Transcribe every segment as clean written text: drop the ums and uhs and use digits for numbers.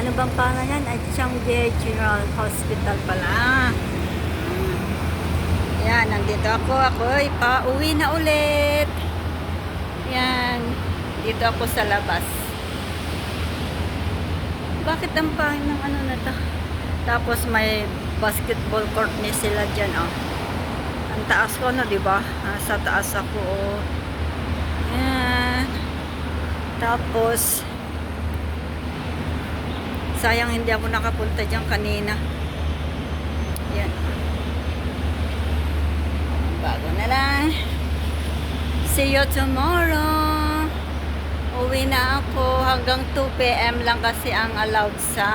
Ano bang pangalan yan? Ay, Cheongdae General Hospital pala. Yan, nandito ako. Ako'y pauwi na ulit. Yan. Dito ako sa labas. Bakit ang pangin ng ano na to? Tapos may basketball court ni sila dyan, oh. Ang taas ko, no, diba? Sa taas ako, oh. Yan. Tapos, sayang hindi ako nakapunta dyan kanina. Yan. Bago na lang. See you tomorrow. Uwi na ako. Hanggang 2 PM lang kasi ang allowed sa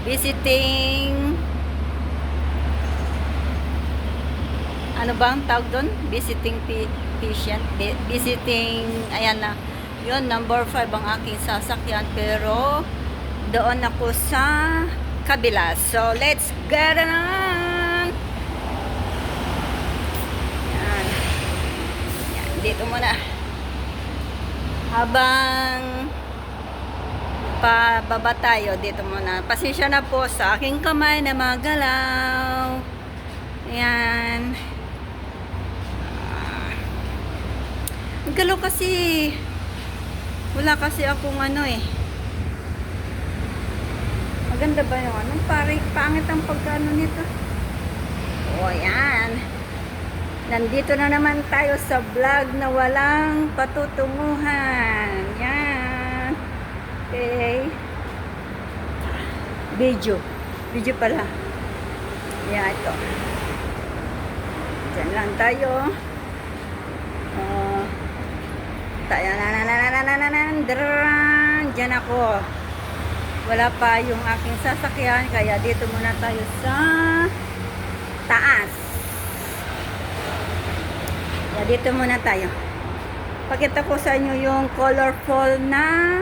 visiting. Ano ba ang tawag doon? Visiting patient. Visiting, ayan na. Yun, number 5 ang aking sasakyan. Pero, doon ako sa kabila. So, let's get on! Yan. Yan, dito muna. Habang pababa tayo, dito muna. Pasensya na po sa aking kamay na magalaw. Yan. Ang galaw kasi. Wala kasi akong ano eh. Maganda ba yung ano? Pangit ang pagkano nito. O, yan. Nandito na naman tayo sa vlog na walang patutunguhan. Yan. Okay. Video. Video pala. Yan, ito. Diyan lang tayo. Diyan ako. Wala pa yung aking sasakyan, kaya dito muna tayo sa taas. Kaya dito muna tayo. Pakita ko sa inyo yung colorful na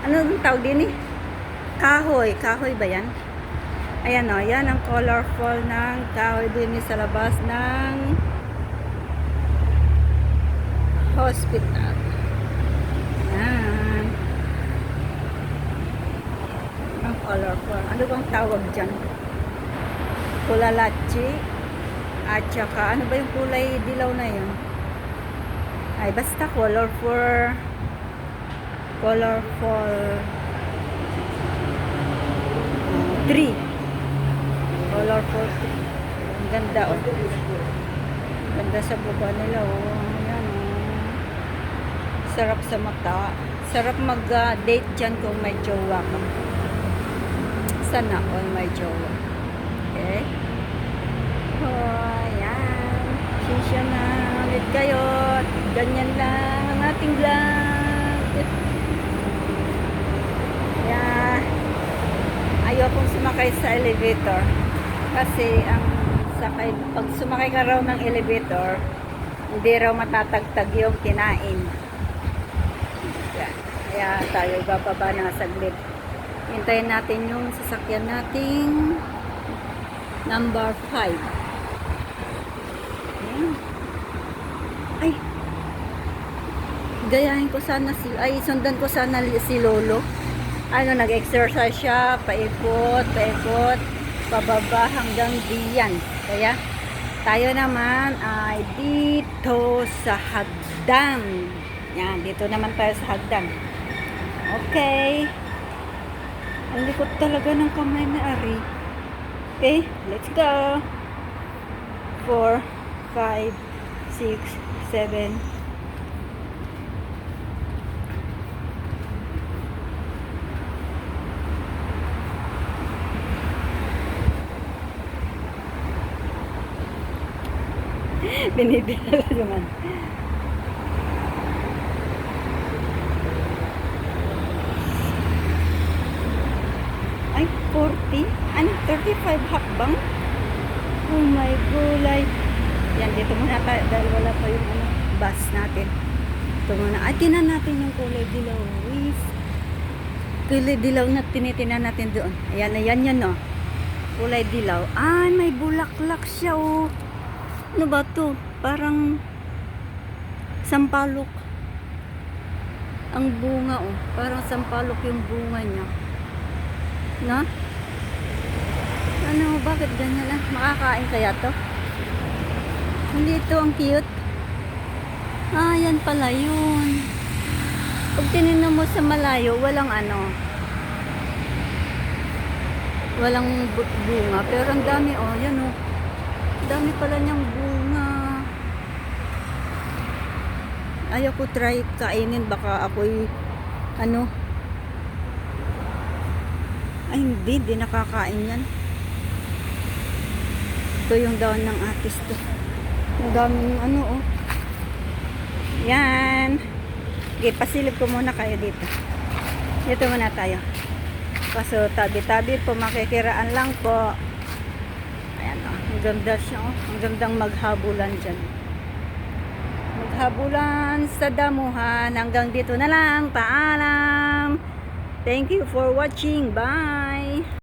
anong tawag din eh? Kahoy. Kahoy ba yan? Ayan o, yan ang colorful ng kahoy din sa labas ng hospital. Yan. Ang colorful. Ano bang tawag dyan? Kulalachi. At saka, ano ba yung kulay dilaw na yun? Ay, basta colorful. Colorful tree. Colorful tree. Ang ganda, oh. Ganda sa baba nila, oh. Ayan, oh. Sarap sa mata. Sarap mag-date dyan kung may jowa ka. Sana all may jowa. Okay? Oh, ayan. Sinsya na ulit kayo. Ganyan lang ang ating vlog. Ayan. Ayokong sumakay sa elevator. Kasi ang sakay, pag sumakay ka raw ng elevator, hindi raw matatagtag yung kinain. Kaya tayo bababa na saglit. Hintayin natin yung sasakyan nating number 5. Ay, gayahin ko sana sundan ko sana si Lolo. Ano, nag-exercise siya, paikot, pababa hanggang diyan. Kaya, tayo naman ay dito sa hagdan. Yan, dito naman tayo sa hagdan. Okay. Ang likot talaga ng kamay na Ari. Okay, let's go. 4, 5, 6, 7. Binibila naman. Ay, 40? Ano, 35 hakbang? Oh my gulay. Yan, dito muna tayo dahil wala pa yung bus natin. Ito muna. Ay, tinan natin yung kulay dilaw. Kulay dilaw na tinitinan natin doon. Ayan, ayan yan, no. Kulay dilaw. Ay, may bulaklak siya, oh. Ano ba to? Parang sampalok. Ang bunga, oh. Parang sampalok yung bunga niya. No? Ano, bakit ganyan lang? Makakain kaya to? Hindi ito, ang cute. Ah, yan pala yun. Pag tinignan mo sa malayo, walang ano. Walang bunga. Pero ang dami, oh. Yan, oh. Dami pala niyang bunga. Ayaw ko try kainin. Baka ako'y, ano. Ay, hindi nakakain yan. Ito yung daon ng atis to. Ang daming ano, oh. Yan. Okay, pasilip ko muna kayo dito. Dito muna tayo. Kaso tabi-tabi po, makikiraan lang po. Ayan, oh. Ang ganda siya, oh. Ang gandang maghabulan dyan. Maghabulan sa damuhan. Hanggang dito na lang. Paalam. Thank you for watching. Bye.